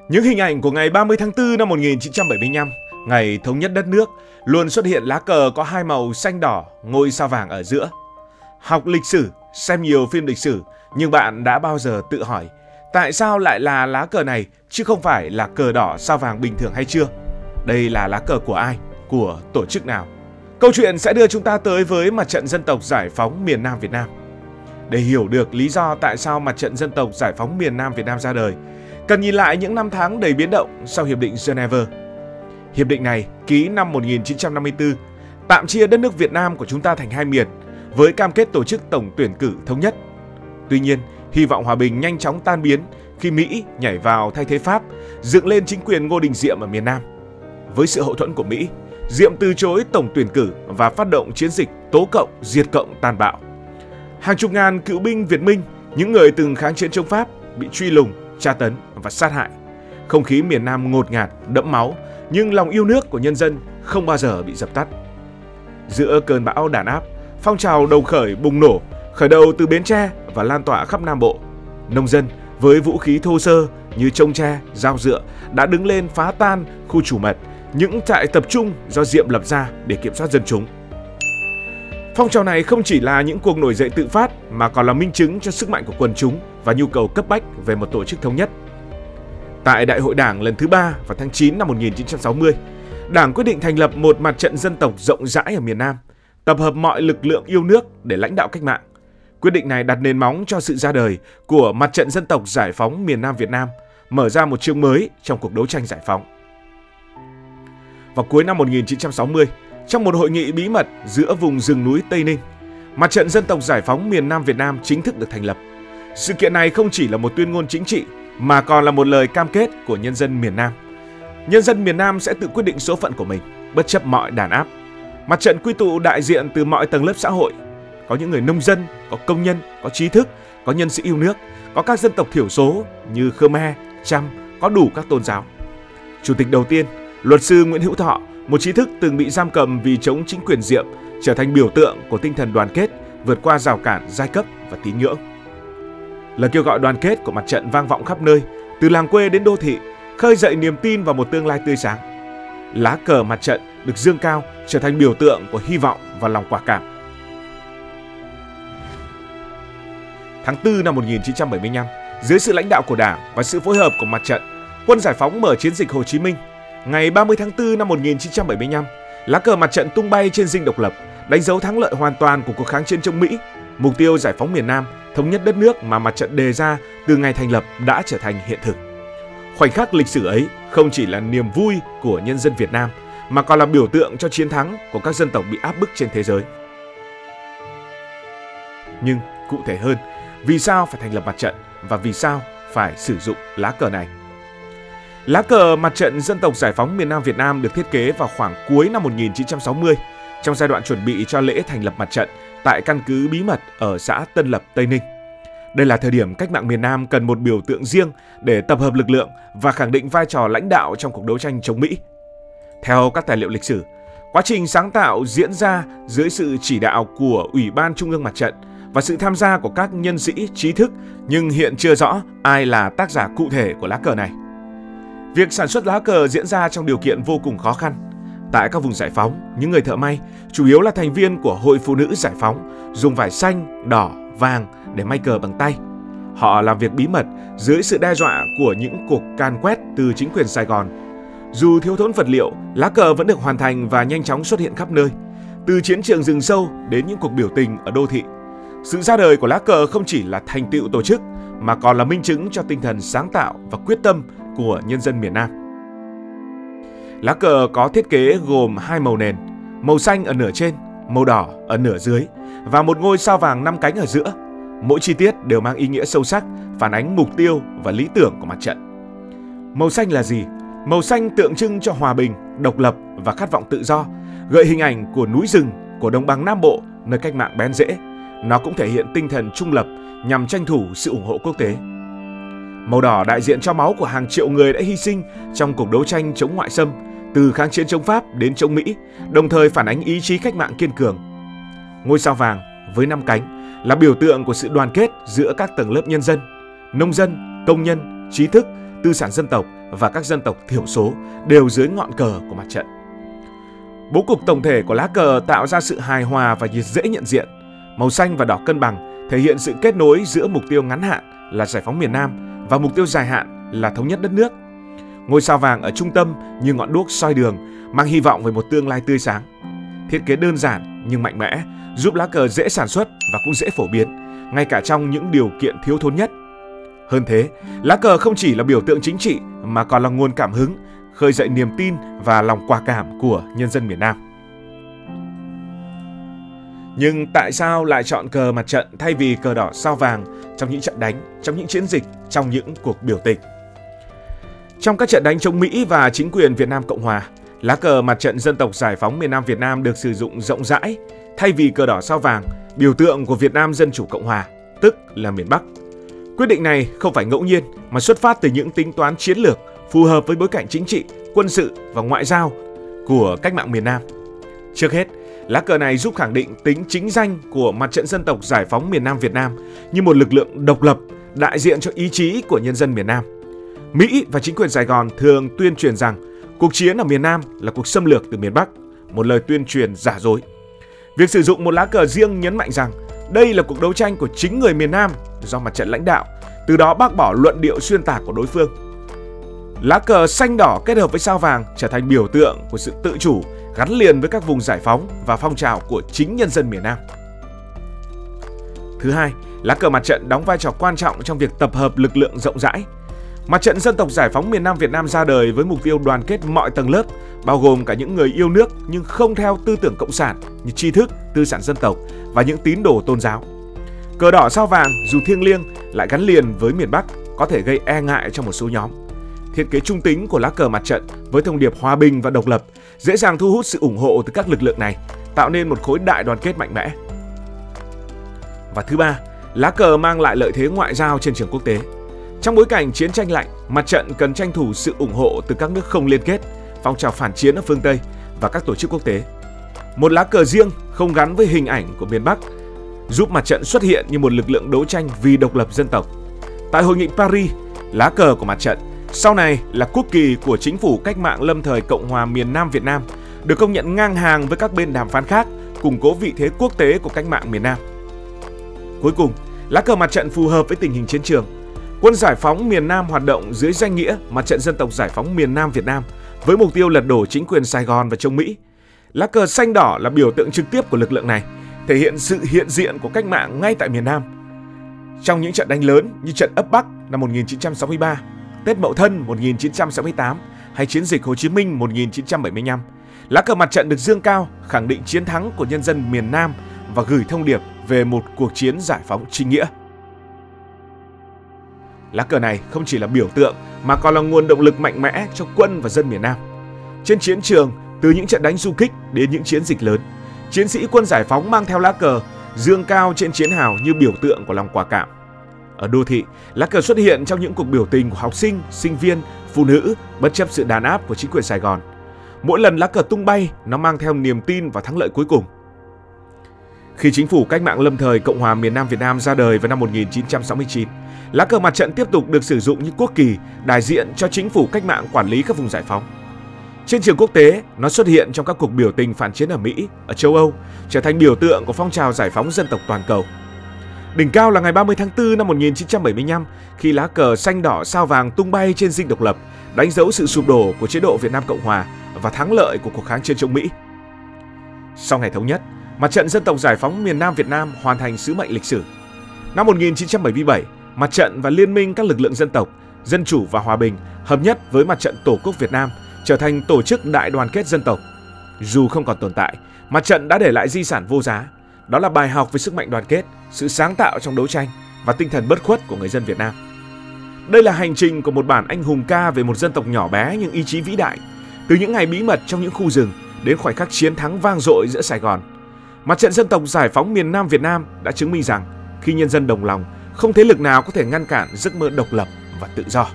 Những hình ảnh của ngày 30 tháng 4 năm 1975, ngày thống nhất đất nước, luôn xuất hiện lá cờ có hai màu xanh đỏ, ngôi sao vàng ở giữa. Học lịch sử, xem nhiều phim lịch sử, nhưng bạn đã bao giờ tự hỏi tại sao lại là lá cờ này chứ không phải là cờ đỏ sao vàng bình thường hay chưa? Đây là lá cờ của ai? Của tổ chức nào? Câu chuyện sẽ đưa chúng ta tới với Mặt trận Dân tộc Giải phóng miền Nam Việt Nam. Để hiểu được lý do tại sao Mặt trận Dân tộc Giải phóng miền Nam Việt Nam ra đời, cần nhìn lại những năm tháng đầy biến động sau Hiệp định Geneva. Hiệp định này ký năm 1954, tạm chia đất nước Việt Nam của chúng ta thành hai miền, với cam kết tổ chức tổng tuyển cử thống nhất. Tuy nhiên, hy vọng hòa bình nhanh chóng tan biến khi Mỹ nhảy vào thay thế Pháp, dựng lên chính quyền Ngô Đình Diệm ở miền Nam. Với sự hậu thuẫn của Mỹ, Diệm từ chối tổng tuyển cử và phát động chiến dịch tố cộng, diệt cộng tàn bạo. Hàng chục ngàn cựu binh Việt Minh, những người từng kháng chiến chống Pháp, bị truy lùng, tra tấn và sát hại. Không khí miền Nam ngột ngạt, đẫm máu, nhưng lòng yêu nước của nhân dân không bao giờ bị dập tắt. Giữa cơn bão đàn áp, phong trào đồng khởi bùng nổ, khởi đầu từ Bến Tre và lan tỏa khắp Nam Bộ. Nông dân với vũ khí thô sơ như trông tre, dao dựa đã đứng lên phá tan khu chủ mật, những trại tập trung do Diệm lập ra để kiểm soát dân chúng. Phong trào này không chỉ là những cuộc nổi dậy tự phát mà còn là minh chứng cho sức mạnh của quần chúng và nhu cầu cấp bách về một tổ chức thống nhất. Tại Đại hội Đảng lần thứ 3 vào tháng 9 năm 1960, Đảng quyết định thành lập một mặt trận dân tộc rộng rãi ở miền Nam, tập hợp mọi lực lượng yêu nước để lãnh đạo cách mạng. Quyết định này đặt nền móng cho sự ra đời của Mặt trận Dân tộc Giải phóng miền Nam Việt Nam, mở ra một chương mới trong cuộc đấu tranh giải phóng. Vào cuối năm 1960, trong một hội nghị bí mật giữa vùng rừng núi Tây Ninh, Mặt trận Dân tộc Giải phóng miền Nam Việt Nam chính thức được thành lập. Sự kiện này không chỉ là một tuyên ngôn chính trị mà còn là một lời cam kết của nhân dân miền Nam. Nhân dân miền Nam sẽ tự quyết định số phận của mình, bất chấp mọi đàn áp. Mặt trận quy tụ đại diện từ mọi tầng lớp xã hội. Có những người nông dân, có công nhân, có trí thức, có nhân sĩ yêu nước, có các dân tộc thiểu số như Khmer, Cham, có đủ các tôn giáo. Chủ tịch đầu tiên, luật sư Nguyễn Hữu Thọ, một trí thức từng bị giam cầm vì chống chính quyền Diệm, trở thành biểu tượng của tinh thần đoàn kết, vượt qua rào cản giai cấp và tín ngưỡng. Lời kêu gọi đoàn kết của mặt trận vang vọng khắp nơi, từ làng quê đến đô thị, khơi dậy niềm tin vào một tương lai tươi sáng. Lá cờ mặt trận được dương cao, trở thành biểu tượng của hy vọng và lòng quả cảm. Tháng 4 năm 1975, dưới sự lãnh đạo của Đảng và sự phối hợp của mặt trận, Quân Giải phóng mở chiến dịch Hồ Chí Minh. Ngày 30 tháng 4 năm 1975, lá cờ mặt trận tung bay trên dinh Độc Lập, đánh dấu thắng lợi hoàn toàn của cuộc kháng chiến chống Mỹ. Mục tiêu giải phóng miền Nam, thống nhất đất nước mà mặt trận đề ra từ ngày thành lập đã trở thành hiện thực. Khoảnh khắc lịch sử ấy không chỉ là niềm vui của nhân dân Việt Nam, mà còn là biểu tượng cho chiến thắng của các dân tộc bị áp bức trên thế giới. Nhưng cụ thể hơn, vì sao phải thành lập mặt trận và vì sao phải sử dụng lá cờ này? Lá cờ Mặt trận Dân tộc Giải phóng miền Nam Việt Nam được thiết kế vào khoảng cuối năm 1960, trong giai đoạn chuẩn bị cho lễ thành lập mặt trận tại căn cứ bí mật ở xã Tân Lập, Tây Ninh. Đây là thời điểm cách mạng miền Nam cần một biểu tượng riêng để tập hợp lực lượng và khẳng định vai trò lãnh đạo trong cuộc đấu tranh chống Mỹ. Theo các tài liệu lịch sử, quá trình sáng tạo diễn ra dưới sự chỉ đạo của Ủy ban Trung ương Mặt trận và sự tham gia của các nhân sĩ trí thức, nhưng hiện chưa rõ ai là tác giả cụ thể của lá cờ này. Việc sản xuất lá cờ diễn ra trong điều kiện vô cùng khó khăn. Tại các vùng giải phóng, những người thợ may, chủ yếu là thành viên của Hội Phụ nữ Giải phóng, dùng vải xanh, đỏ, vàng để may cờ bằng tay. Họ làm việc bí mật dưới sự đe dọa của những cuộc càn quét từ chính quyền Sài Gòn. Dù thiếu thốn vật liệu, lá cờ vẫn được hoàn thành và nhanh chóng xuất hiện khắp nơi, từ chiến trường rừng sâu đến những cuộc biểu tình ở đô thị. Sự ra đời của lá cờ không chỉ là thành tựu tổ chức mà còn là minh chứng cho tinh thần sáng tạo và quyết tâm của nhân dân miền Nam. Lá cờ có thiết kế gồm hai màu nền, màu xanh ở nửa trên, màu đỏ ở nửa dưới và một ngôi sao vàng 5 cánh ở giữa. Mỗi chi tiết đều mang ý nghĩa sâu sắc, phản ánh mục tiêu và lý tưởng của mặt trận. Màu xanh là gì? Màu xanh tượng trưng cho hòa bình, độc lập và khát vọng tự do, gợi hình ảnh của núi rừng, của đồng bằng Nam Bộ, nơi cách mạng bén rễ. Nó cũng thể hiện tinh thần trung lập nhằm tranh thủ sự ủng hộ quốc tế. Màu đỏ đại diện cho máu của hàng triệu người đã hy sinh trong cuộc đấu tranh chống ngoại xâm, từ kháng chiến chống Pháp đến chống Mỹ, đồng thời phản ánh ý chí cách mạng kiên cường. Ngôi sao vàng với 5 cánh là biểu tượng của sự đoàn kết giữa các tầng lớp nhân dân, nông dân, công nhân, trí thức, tư sản dân tộc và các dân tộc thiểu số đều dưới ngọn cờ của mặt trận. Bố cục tổng thể của lá cờ tạo ra sự hài hòa và dễ nhận diện. Màu xanh và đỏ cân bằng thể hiện sự kết nối giữa mục tiêu ngắn hạn là giải phóng miền Nam và mục tiêu dài hạn là thống nhất đất nước. Ngôi sao vàng ở trung tâm như ngọn đuốc soi đường, mang hy vọng về một tương lai tươi sáng. Thiết kế đơn giản nhưng mạnh mẽ, giúp lá cờ dễ sản xuất và cũng dễ phổ biến, ngay cả trong những điều kiện thiếu thốn nhất. Hơn thế, lá cờ không chỉ là biểu tượng chính trị mà còn là nguồn cảm hứng, khơi dậy niềm tin và lòng quả cảm của nhân dân miền Nam. Nhưng tại sao lại chọn cờ mặt trận thay vì cờ đỏ sao vàng trong những trận đánh, trong những chiến dịch, trong những cuộc biểu tình? Trong các trận đánh chống Mỹ và chính quyền Việt Nam Cộng Hòa, lá cờ mặt trận dân tộc giải phóng miền Nam Việt Nam được sử dụng rộng rãi thay vì cờ đỏ sao vàng, biểu tượng của Việt Nam Dân Chủ Cộng Hòa, tức là miền Bắc. Quyết định này không phải ngẫu nhiên mà xuất phát từ những tính toán chiến lược phù hợp với bối cảnh chính trị, quân sự và ngoại giao của cách mạng miền Nam. Trước hết, lá cờ này giúp khẳng định tính chính danh của Mặt trận Dân tộc Giải phóng miền Nam Việt Nam như một lực lượng độc lập đại diện cho ý chí của nhân dân miền Nam. Mỹ và chính quyền Sài Gòn thường tuyên truyền rằng cuộc chiến ở miền Nam là cuộc xâm lược từ miền Bắc, một lời tuyên truyền giả dối. Việc sử dụng một lá cờ riêng nhấn mạnh rằng đây là cuộc đấu tranh của chính người miền Nam do mặt trận lãnh đạo, từ đó bác bỏ luận điệu xuyên tạc của đối phương. Lá cờ xanh đỏ kết hợp với sao vàng trở thành biểu tượng của sự tự chủ gắn liền với các vùng giải phóng và phong trào của chính nhân dân miền Nam. Thứ hai, lá cờ mặt trận đóng vai trò quan trọng trong việc tập hợp lực lượng rộng rãi. Mặt trận Dân tộc Giải phóng miền Nam Việt Nam ra đời với mục tiêu đoàn kết mọi tầng lớp, bao gồm cả những người yêu nước nhưng không theo tư tưởng cộng sản như tri thức, tư sản dân tộc và những tín đồ tôn giáo. Cờ đỏ sao vàng dù thiêng liêng lại gắn liền với miền Bắc có thể gây e ngại cho một số nhóm. Thiết kế trung tính của lá cờ mặt trận với thông điệp hòa bình và độc lập dễ dàng thu hút sự ủng hộ từ các lực lượng này, tạo nên một khối đại đoàn kết mạnh mẽ. Và thứ ba, lá cờ mang lại lợi thế ngoại giao trên trường quốc tế. Trong bối cảnh chiến tranh lạnh, mặt trận cần tranh thủ sự ủng hộ từ các nước không liên kết, phong trào phản chiến ở phương Tây và các tổ chức quốc tế. Một lá cờ riêng không gắn với hình ảnh của miền Bắc giúp mặt trận xuất hiện như một lực lượng đấu tranh vì độc lập dân tộc. Tại Hội nghị Paris, lá cờ của mặt trận, sau này là quốc kỳ của Chính phủ Cách mạng lâm thời Cộng hòa miền Nam Việt Nam, được công nhận ngang hàng với các bên đàm phán khác, củng cố vị thế quốc tế của cách mạng miền Nam. Cuối cùng, lá cờ mặt trận phù hợp với tình hình chiến trường. Quân giải phóng miền Nam hoạt động dưới danh nghĩa Mặt trận Dân tộc Giải phóng miền Nam Việt Nam với mục tiêu lật đổ chính quyền Sài Gòn và chống Mỹ. Lá cờ xanh đỏ là biểu tượng trực tiếp của lực lượng này, thể hiện sự hiện diện của cách mạng ngay tại miền Nam. Trong những trận đánh lớn như trận ấp Bắc năm 1963, Tết Mậu Thân 1968 hay chiến dịch Hồ Chí Minh 1975, lá cờ mặt trận được dương cao, khẳng định chiến thắng của nhân dân miền Nam và gửi thông điệp về một cuộc chiến giải phóng chính nghĩa. Lá cờ này không chỉ là biểu tượng mà còn là nguồn động lực mạnh mẽ cho quân và dân miền Nam. Trên chiến trường, từ những trận đánh du kích đến những chiến dịch lớn, chiến sĩ quân giải phóng mang theo lá cờ dương cao trên chiến hào như biểu tượng của lòng quả cảm. Ở đô thị, lá cờ xuất hiện trong những cuộc biểu tình của học sinh, sinh viên, phụ nữ bất chấp sự đàn áp của chính quyền Sài Gòn. Mỗi lần lá cờ tung bay, nó mang theo niềm tin và thắng lợi cuối cùng. Khi Chính phủ Cách mạng lâm thời Cộng hòa miền Nam Việt Nam ra đời vào năm 1969, lá cờ mặt trận tiếp tục được sử dụng như quốc kỳ đại diện cho chính phủ cách mạng quản lý các vùng giải phóng. Trên trường quốc tế, nó xuất hiện trong các cuộc biểu tình phản chiến ở Mỹ, ở châu Âu, trở thành biểu tượng của phong trào giải phóng dân tộc toàn cầu. Đỉnh cao là ngày 30 tháng 4 năm 1975 khi lá cờ xanh đỏ sao vàng tung bay trên dinh độc lập, đánh dấu sự sụp đổ của chế độ Việt Nam Cộng Hòa và thắng lợi của cuộc kháng chiến chống Mỹ. Sau ngày thống nhất, Mặt trận Dân tộc Giải phóng miền Nam Việt Nam hoàn thành sứ mệnh lịch sử. Năm 1977, Mặt trận và Liên minh các lực lượng dân tộc, dân chủ và hòa bình hợp nhất với Mặt trận Tổ quốc Việt Nam trở thành tổ chức đại đoàn kết dân tộc. Dù không còn tồn tại, Mặt trận đã để lại di sản vô giá. Đó là bài học về sức mạnh đoàn kết, sự sáng tạo trong đấu tranh và tinh thần bất khuất của người dân Việt Nam. Đây là hành trình của một bản anh hùng ca về một dân tộc nhỏ bé nhưng ý chí vĩ đại. Từ những ngày bí mật trong những khu rừng đến khoảnh khắc chiến thắng vang dội giữa Sài Gòn, Mặt trận Dân tộc Giải phóng miền Nam Việt Nam đã chứng minh rằng khi nhân dân đồng lòng, không thế lực nào có thể ngăn cản giấc mơ độc lập và tự do.